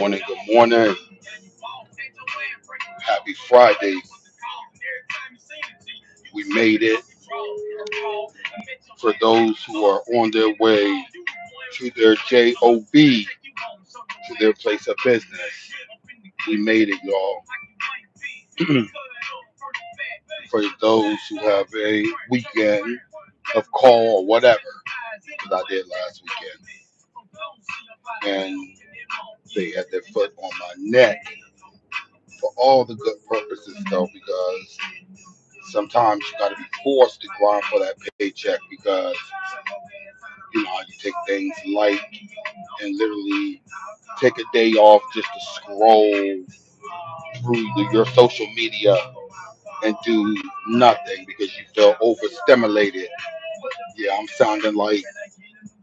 Good morning. Happy Friday. We made it. For those who are on their way to their job, to their place of business, we made it, y'all. For those who have a weekend of call or whatever, that I did last weekend, and they had their foot on my neck for all the good purposes, though, because sometimes you got to be forced to grind for that paycheck because you take things light and literally take a day off just to scroll through your social media and do nothing because you feel overstimulated. Yeah, I'm sounding like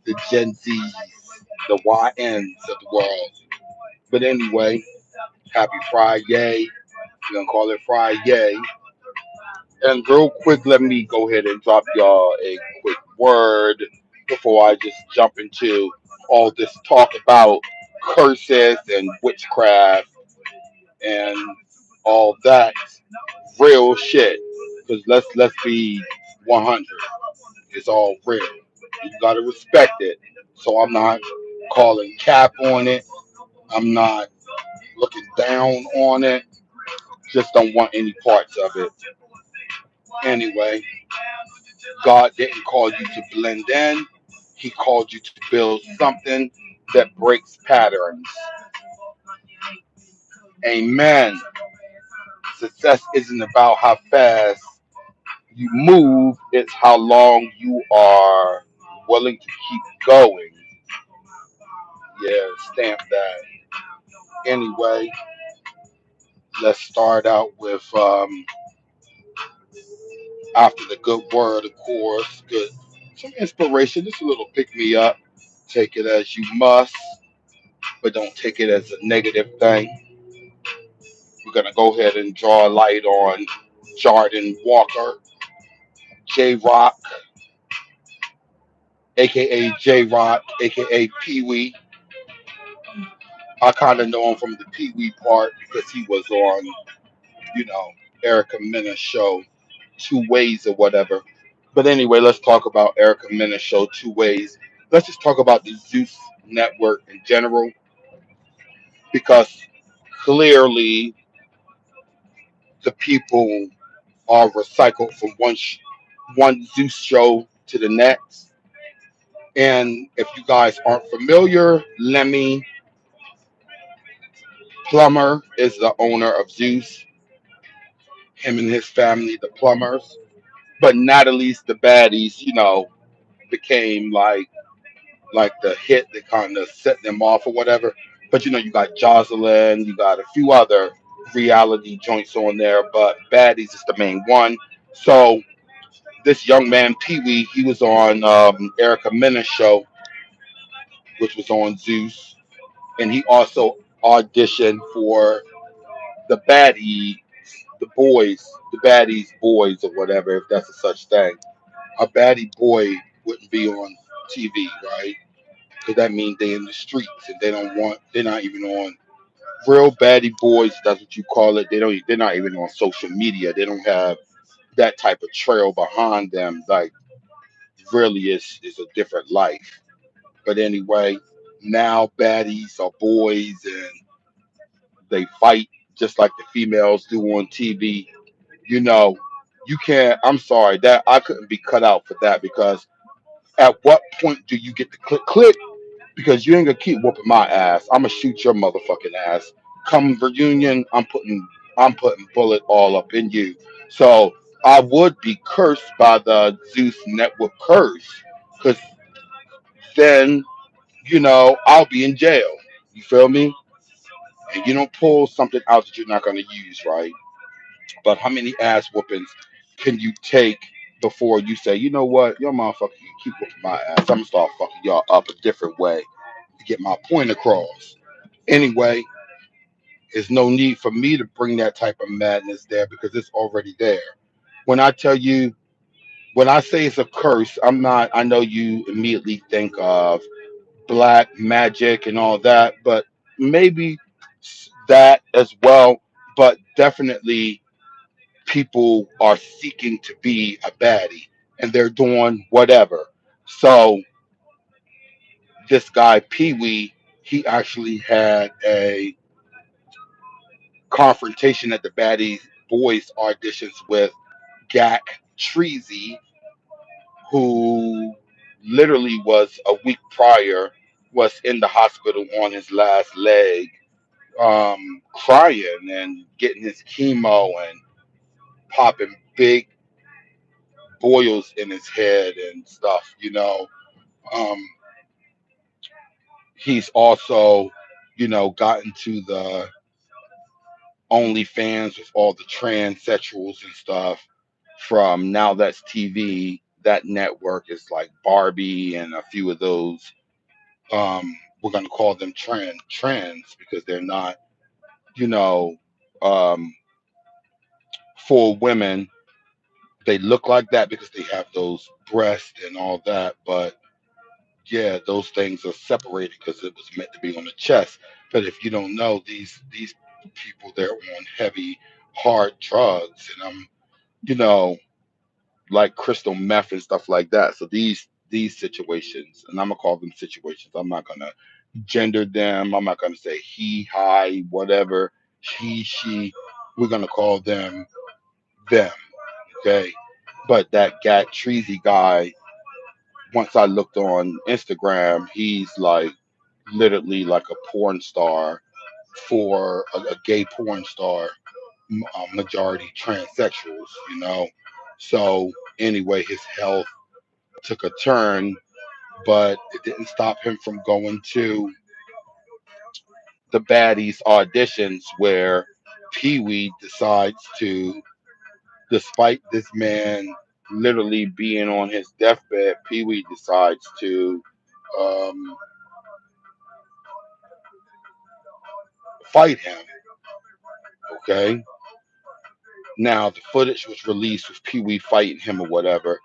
the Gen Zs, the YNs of the world. But anyway, happy Friday. We're gonna call it Friday. And real quick, let me go ahead and drop y'all a quick word before I just jump into all this talk about curses and witchcraft and all that real shit. Because let's be 100. It's all real. You gotta respect it. So I'm not calling cap on it. I'm not looking down on it. Just don't want any parts of it. Anyway, God didn't call you to blend in. He called you to build something that breaks patterns. Amen. Success isn't about how fast you move, it's how long you are willing to keep going. Yeah, stamp that. Anyway, let's start out with after the good word, of course, good some inspiration, just a little pick me up. Take it as you must, but don't take it as a negative thing. We're gonna go ahead and draw a light on Jordan Walker, J Rock, aka J Rock, aka Pee Wee. I kind of know him from the Pee Wee part because he was on, you know, Erica Mena's show, Two Ways or whatever. But anyway, let's talk about Erica Mena's show, Two Ways. Let's just talk about the Zeus network in general because clearly the people are recycled from one Zeus show to the next. And if you guys aren't familiar, Lemmy Plummer is the owner of Zeus. Him and his family, the Plumbers. But Natalie's the baddies, became like the hit that kind of set them off or whatever. But you got Jocelyn, you got a few other reality joints on there, but baddies is the main one. So this young man Pee Wee, he was on Erica Mena's show, which was on Zeus, and he also auditioned for the baddie, the boys, the baddies boys or whatever, if that's a such thing. A baddie boy wouldn't be on TV, right? Because that means they in the streets and they're not even on real baddie boys. That's what you call it. They're not even on social media. They don't have that type of trail behind them. Like really, is a different life. But anyway, now baddies are boys and they fight just like the females do on TV. You know, you can't. I'm sorry that I couldn't be cut out for that because at what point do you get the click? Because you ain't gonna keep whooping my ass. I'm gonna shoot your motherfucking ass. Come reunion, I'm putting bullet all up in you. So I would be cursed by the Zeus network curse, because then I'll be in jail. You feel me? And you don't pull something out that you're not gonna use, right? But how many ass whoopings can you take before you say, you know what, your motherfucker, you keep whooping my ass. I'm gonna start fucking y'all up a different way to get my point across. Anyway, there's no need for me to bring that type of madness there because it's already there. When I tell you, when I say it's a curse, I'm not, I know you immediately think of black magic and all that, but maybe that as well, but definitely people are seeking to be a baddie and they're doing whatever. So this guy Pee Wee, he actually had a confrontation at the Baddies Boys auditions with Gak Treasy, who literally was a week prior was in the hospital on his last leg, crying and getting his chemo and popping big boils in his head and stuff. Um, he's also, gotten to the OnlyFans with all the transsexuals and stuff from Now That's TV. That network is like Barbie and a few of those. We're gonna call them trans because they're not, you know, um, for women. They look like that because they have those breasts and all that, but yeah, those things are separated because it was meant to be on the chest. But if you don't know, these people, they're on heavy, hard drugs, and you know, like crystal meth and stuff like that. So these situations, and I'm gonna call them situations. I'm not gonna gender them. I'm not gonna say he, hi, whatever, he, she. We're gonna call them. Okay. But that Gat Treasy guy, once I looked on Instagram, he's like literally like a porn star for a gay porn star, majority transsexuals, So anyway, his health took a turn, but it didn't stop him from going to the baddies auditions where Pee Wee decides to, despite this man literally being on his deathbed, Pee Wee decides to um, fight him. Okay. Now the footage was released with Pee Wee fighting him or whatever,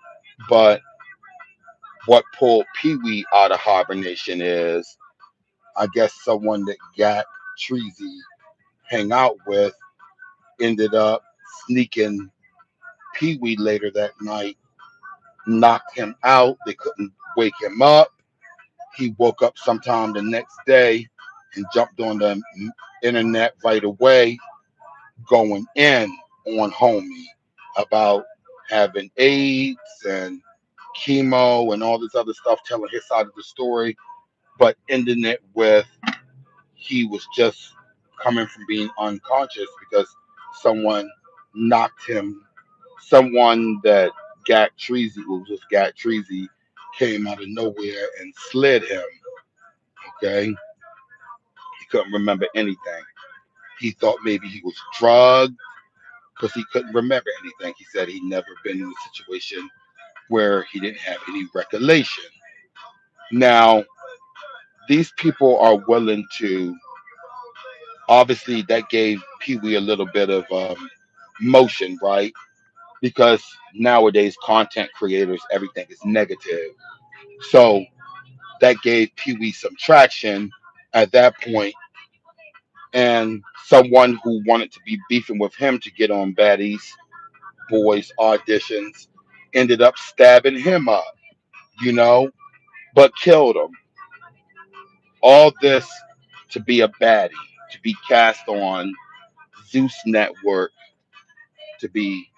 but what pulled Pee Wee out of hibernation is, I guess, someone that Gat Treasy hang out with ended up sneaking Pee Wee later that night, knocked him out. They couldn't wake him up. He woke up sometime the next day and jumped on the internet right away, going in on homie about having AIDS and chemo and all this other stuff, telling his side of the story, but ending it with he was just coming from being unconscious because someone knocked him. Someone that Gat Treasy, who was just Gat Treasy, came out of nowhere and slid him. Okay, he couldn't remember anything. He thought maybe he was drugged because he couldn't remember anything. He said he'd never been in a situation where he didn't have any recollection. Now, these people are willing to, obviously, that gave Pee Wee a little bit of motion, right? Because nowadays, content creators, everything is negative. So that gave Pee Wee some traction at that point, and someone who wanted to be beefing with him to get on Baddies Boys auditions ended up stabbing him up, you know, but killed him. All this to be a baddie, to be cast on Zeus Network, to be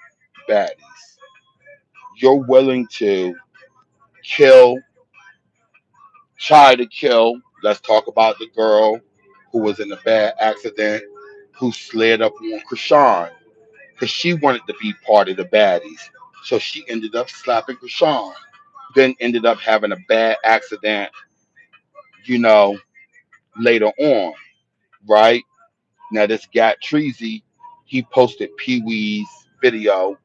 baddies. You're willing to kill, try to kill. Let's talk about the girl who was in a bad accident, who slid up on Krishan because she wanted to be part of the baddies. So she ended up slapping Krishan, then ended up having a bad accident, you know, later on, right? Now, this Gat Treasy, he posted Pee Wee's video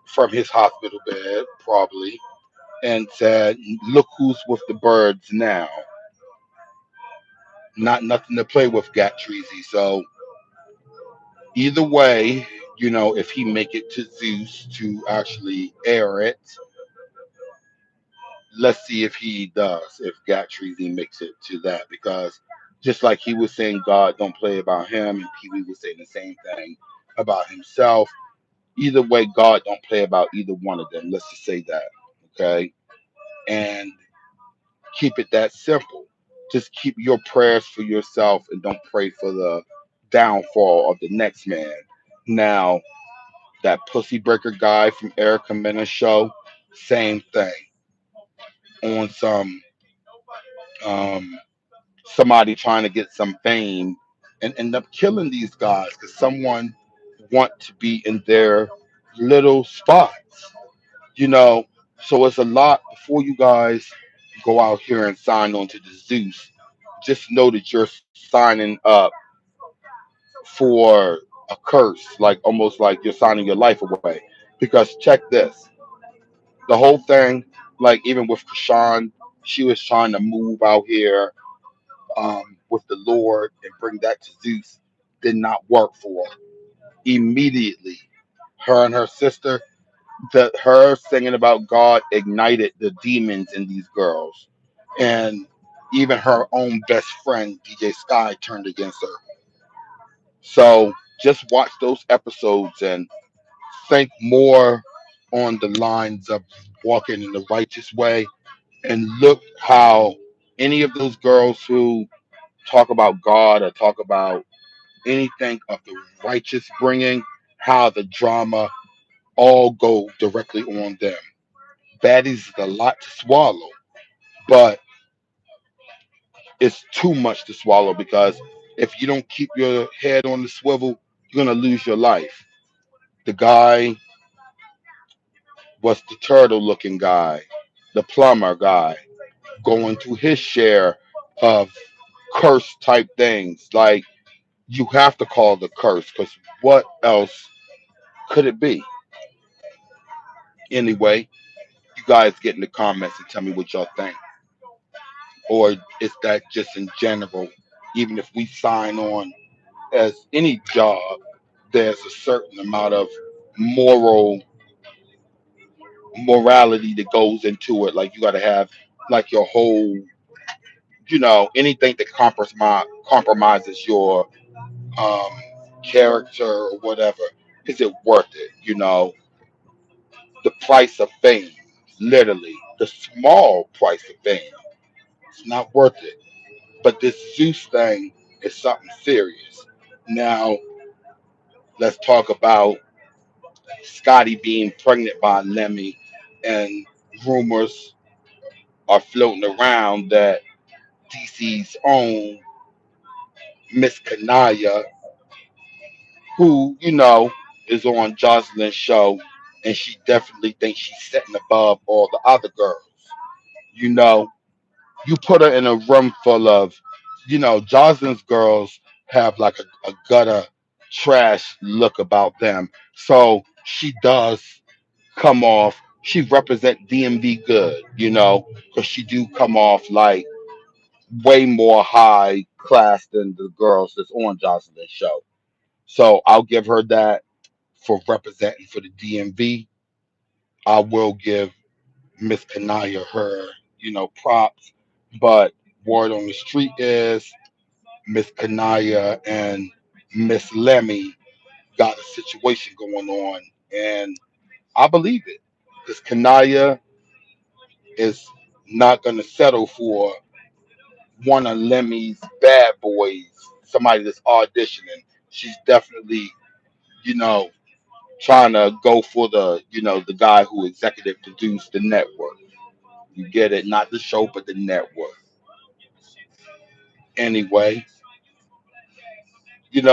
from his hospital bed, probably, and said, "Look who's with the birds now." Not nothing to play with, Gat Treasy. So either way, if he make it to Zeus to actually air it, let's see if he does. If Gat Treasy makes it to that, because Just like he was saying God don't play about him, and Pee Wee was saying the same thing about himself. Either way, God don't play about either one of them. Let's just say that, okay? And keep it that simple. Just keep your prayers for yourself and don't pray for the downfall of the next man. Now, that pussy breaker guy from Erica Mena's show, same thing. On some um, somebody trying to get some fame and end up killing these guys because someone want to be in their little spots, you know. So it's a lot before you guys go out here and sign on to the Zeus. Just know that you're signing up for a curse, like almost like you're signing your life away. Because check this, the whole thing, like even with Krishan, she was trying to move out here with the Lord and bring that to Zeus. Did not work for her. Immediately, her and her sister, that her singing about God ignited the demons in these girls, and even her own best friend DJ Sky turned against her. So just watch those episodes and think more on the lines of walking in the righteous way, and look how any of those girls who talk about God or talk about anything of the righteous bringing, how the drama all go directly on them. Baddies is a lot to swallow, but it's too much to swallow because if you don't keep your head on the swivel, you're gonna lose your life. The guy was the turtle looking guy, the plumber guy, going through his share of curse type things. Like you have to call the curse because what else could it be? Anyway, you guys get in the comments and tell me what y'all think. Or is that just in general? Even if we sign on as any job, there's a certain amount of moral morality that goes into it. Like you got to have like your whole, anything that compromises your um, character or whatever. Is it worth it? The price of fame, literally the small price of fame. It's not worth it. But this Zeus thing is something serious. Now, let's talk about Scotty being pregnant by Lemmy, and rumors are floating around that DC's own Miss Kanaya, who, is on Jocelyn's show, and she definitely thinks she's sitting above all the other girls. You know, you put her in a room full of, Jocelyn's girls have like a gutter trash look about them. So she does come off, she represent DMV good, because she do come off like way more high class than the girls that's on Jocelyn's show. So I'll give her that for representing for the DMV. I will give Miss Kanaya her, props. But word on the street is Miss Kanaya and Miss Lemmy got a situation going on, and I believe it because Kanaya is not going to settle for one of Lemmy's bad boys, somebody that's auditioning. She's definitely, you know, trying to go for the guy who executive produced the network. You get it? Not the show, but the network. Anyway,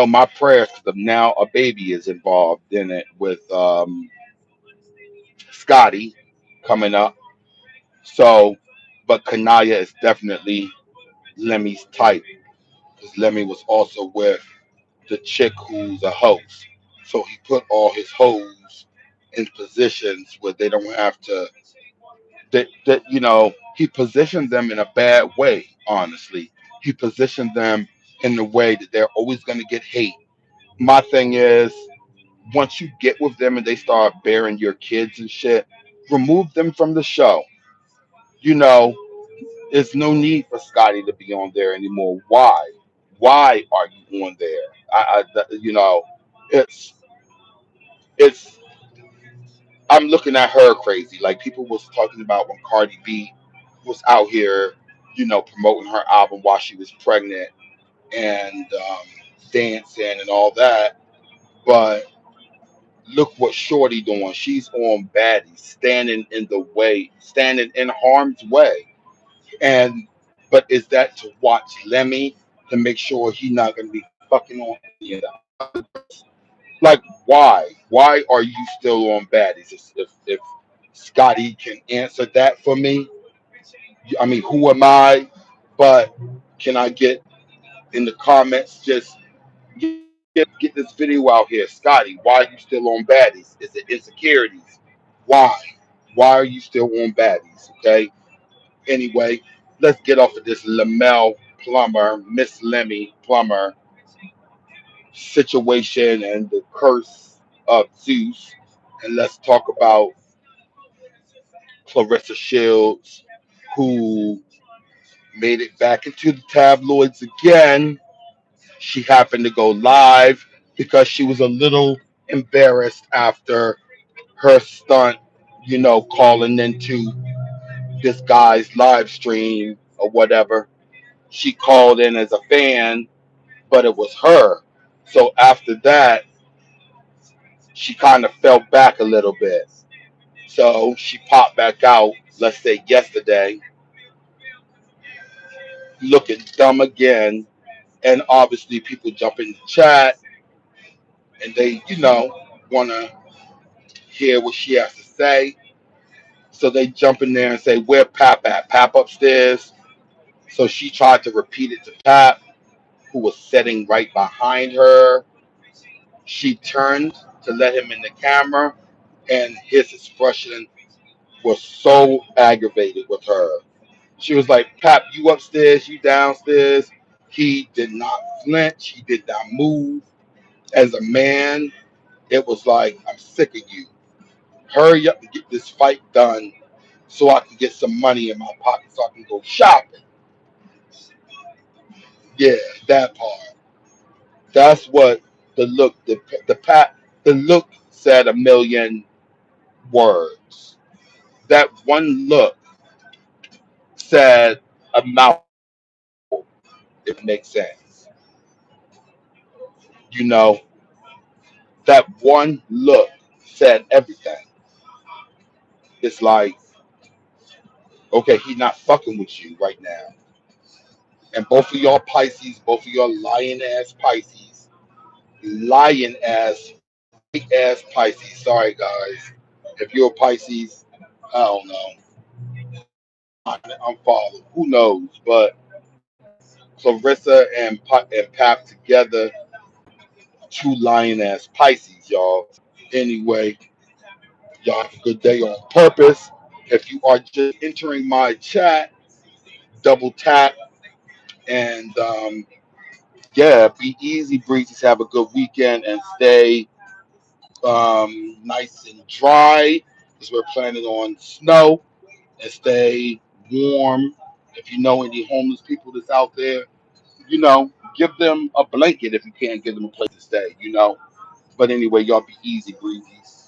my prayers because now a baby is involved in it with Scotty coming up. So, but Kanaya is definitely Lemmy's type because Lemmy was also with the chick who's a host. So he put all his hoes in positions where they don't have to. That he positioned them in a bad way. Honestly, he positioned them in the way that they're always going to get hate. My thing is, once you get with them and they start bearing your kids and shit, remove them from the show. You know, there's no need for Scotty to be on there anymore. Why? Why are you on there? You know, it's it's. I'm looking at her crazy. Like people was talking about when Cardi B was out here, promoting her album while she was pregnant and dancing and all that. But look what Shorty doing. She's on baddies, standing in the way, standing in harm's way. And but is that to watch Lemmy to make sure he's not going to be fucking on any of the other girls? Like, why? Why are you still on baddies? If Scotty can answer that for me, I mean, who am I? But can I get in the comments? Just get this video out here, Scotty. Why are you still on baddies? Is it insecurities? Why? Why are you still on baddies? Okay. Anyway, let's get off of this Lamel Plummer, Miss Lemmy Plummer situation and the curse of Zeus, and let's talk about Clarissa Shields, who made it back into the tabloids again. She happened to go live because she was a little embarrassed after her stunt, calling into this guy's live stream or whatever. She called in as a fan, but it was her. So after that, she kind of fell back a little bit. So she popped back out, let's say yesterday, looking dumb again. And obviously, people jump in the chat and they, want to hear what she has to say. So they jump in there and say, "Where Pap at? Pap upstairs." So she tried to repeat it to Pap, who was sitting right behind her. She turned to let him in the camera, and his expression was so aggravated with her. She was like, "Pap, you upstairs, you downstairs." He did not flinch. He did not move. As a man, it was like, "I'm sick of you. Hurry up and get this fight done so I can get some money in my pocket so I can go shopping." Yeah, that part. That's what the look, the look said a million words. That one look said a mouthful, if it makes sense. You know, that one look said everything. It's like, okay, he's not fucking with you right now. And both of y'all Pisces, both of y'all lying ass Pisces, lying ass, fake ass Pisces. Sorry, guys. If you're a Pisces, I don't know. I'm following. Who knows? But Clarissa and Pap together, two lying ass Pisces, y'all. Anyway, y'all have a good day on purpose. If you are just entering my chat, double tap and yeah, be easy breezes. Have a good weekend and stay nice and dry because we're planning on snow, and stay warm. If you know any homeless people that's out there, give them a blanket if you can't give them a place to stay. But anyway, y'all be easy breezies.